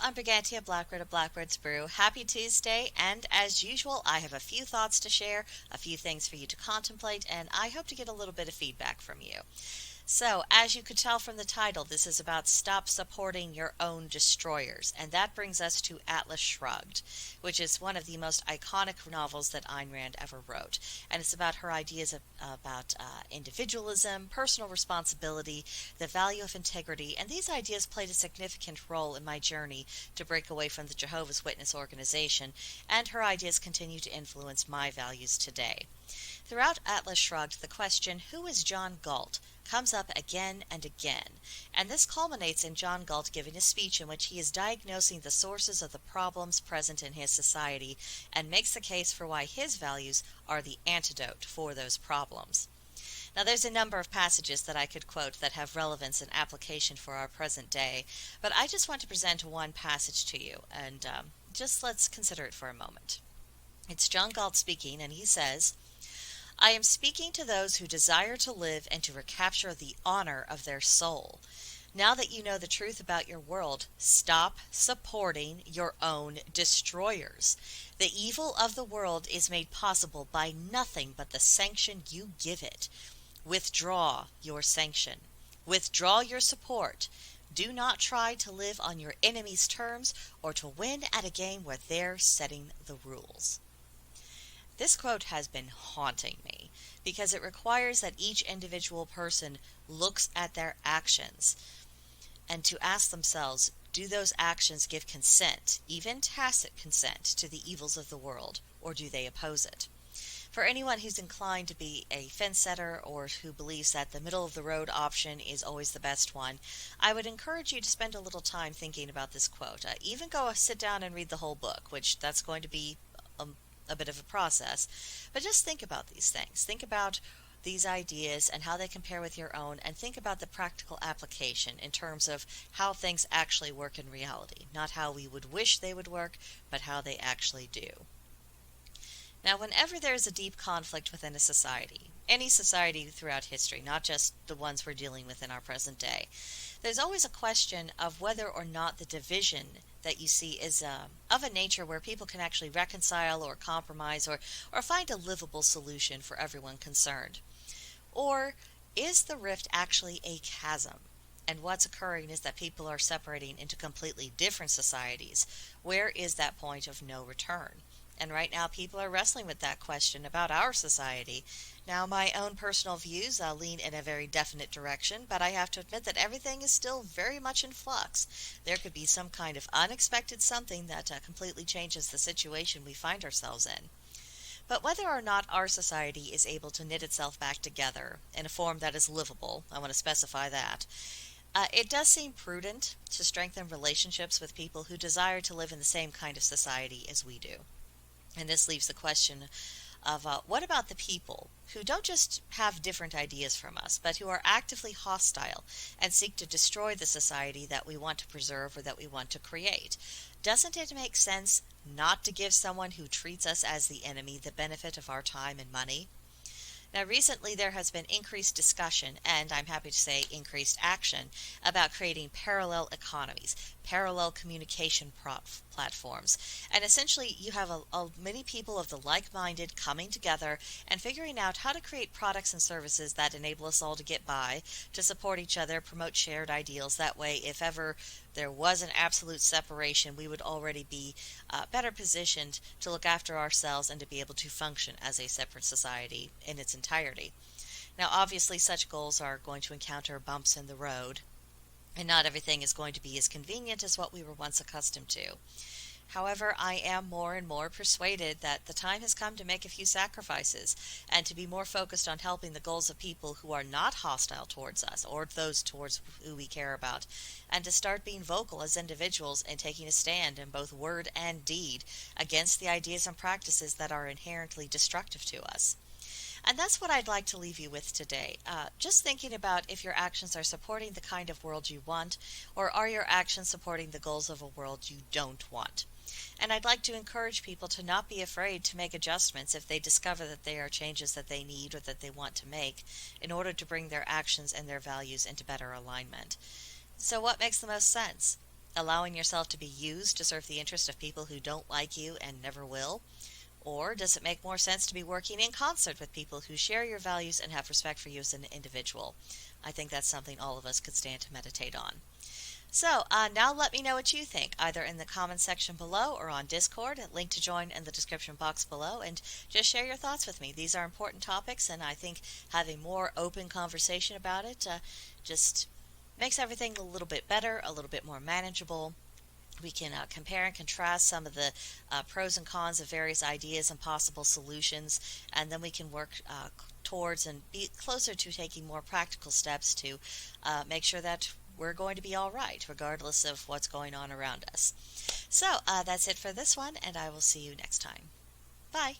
I'm Brigantia Blackbird of Blackbird's Brew. Happy Tuesday, and as usual, I have a few thoughts to share, a few things for you to contemplate, and I hope to get a little bit of feedback from you. So, as you could tell from the title, this is about stop supporting your own destroyers. And that brings us to Atlas Shrugged, which is one of the most iconic novels that Ayn Rand ever wrote. And it's about her ideas about individualism, personal responsibility, the value of integrity. And these ideas played a significant role in my journey to break away from the Jehovah's Witness organization. And her ideas continue to influence my values today. Throughout Atlas Shrugged, the question, who is John Galt, comes up again and again, and this culminates in John Galt giving a speech in which he is diagnosing the sources of the problems present in his society and makes the case for why his values are the antidote for those problems. Now, there's a number of passages that I could quote that have relevance and application for our present day, but I just want to present one passage to you, and just let's consider it for a moment. It's John Galt speaking, and he says, I am speaking to those who desire to live and to recapture the honor of their soul. Now that you know the truth about your world, stop supporting your own destroyers. The evil of the world is made possible by nothing but the sanction you give it. Withdraw your sanction. Withdraw your support. Do not try to live on your enemy's terms or to win at a game where they're setting the rules. This quote has been haunting me because it requires that each individual person looks at their actions and to ask themselves, do those actions give consent, even tacit consent, to the evils of the world, or do they oppose it? For anyone who's inclined to be a fence setter or who believes that the middle of the road option is always the best one, I would encourage you to spend a little time thinking about this quote. Even go sit down and read the whole book, which that's going to be a bit of a process, but just think about these things. Think about these ideas and how they compare with your own, and think about the practical application in terms of how things actually work in reality. Not how we would wish they would work, but how they actually do. Now, whenever there is a deep conflict within a society, any society throughout history, not just the ones we're dealing with in our present day, there's always a question of whether or not the division that you see is of a nature where people can actually reconcile or compromise or find a livable solution for everyone concerned. Or is the rift actually a chasm? And what's occurring is that people are separating into completely different societies. Where is that point of no return? And right now people are wrestling with that question about our society. Now, my own personal views lean in a very definite direction, but I have to admit that everything is still very much in flux. There could be some kind of unexpected something that completely changes the situation we find ourselves in. But whether or not our society is able to knit itself back together in a form that is livable, I want to specify that, it does seem prudent to strengthen relationships with people who desire to live in the same kind of society as we do. And this leaves the question of what about the people who don't just have different ideas from us, but who are actively hostile and seek to destroy the society that we want to preserve or that we want to create? Doesn't it make sense not to give someone who treats us as the enemy the benefit of our time and money? Now, recently there has been increased discussion, and I'm happy to say increased action, about creating parallel economies, parallel communication platforms. And essentially you have many people of the like-minded coming together and figuring out how to create products and services that enable us all to get by, to support each other, promote shared ideals. That way, if ever there was an absolute separation, we would already be better positioned to look after ourselves and to be able to function as a separate society in its entirety. Now, obviously, such goals are going to encounter bumps in the road, and not everything is going to be as convenient as what we were once accustomed to. However, I am more and more persuaded that the time has come to make a few sacrifices and to be more focused on helping the goals of people who are not hostile towards us or those towards who we care about, and to start being vocal as individuals and taking a stand in both word and deed against the ideas and practices that are inherently destructive to us. And that's what I'd like to leave you with today. Just thinking about if your actions are supporting the kind of world you want, or are your actions supporting the goals of a world you don't want. And I'd like to encourage people to not be afraid to make adjustments if they discover that they are changes that they need or that they want to make in order to bring their actions and their values into better alignment. So what makes the most sense? allowing yourself to be used to serve the interest of people who don't like you and never will? Or does it make more sense to be working in concert with people who share your values and have respect for you as an individual? I think that's something all of us could stand to meditate on. So now let me know what you think, either in the comments section below or on Discord. Link to join in the description box below, and just share your thoughts with me. These are important topics, and I think having more open conversation about it just makes everything a little bit better, a little bit more manageable. We can compare and contrast some of the pros and cons of various ideas and possible solutions, and then we can work towards and be closer to taking more practical steps to make sure that we're going to be all right, regardless of what's going on around us. So that's it for this one, and I will see you next time. Bye.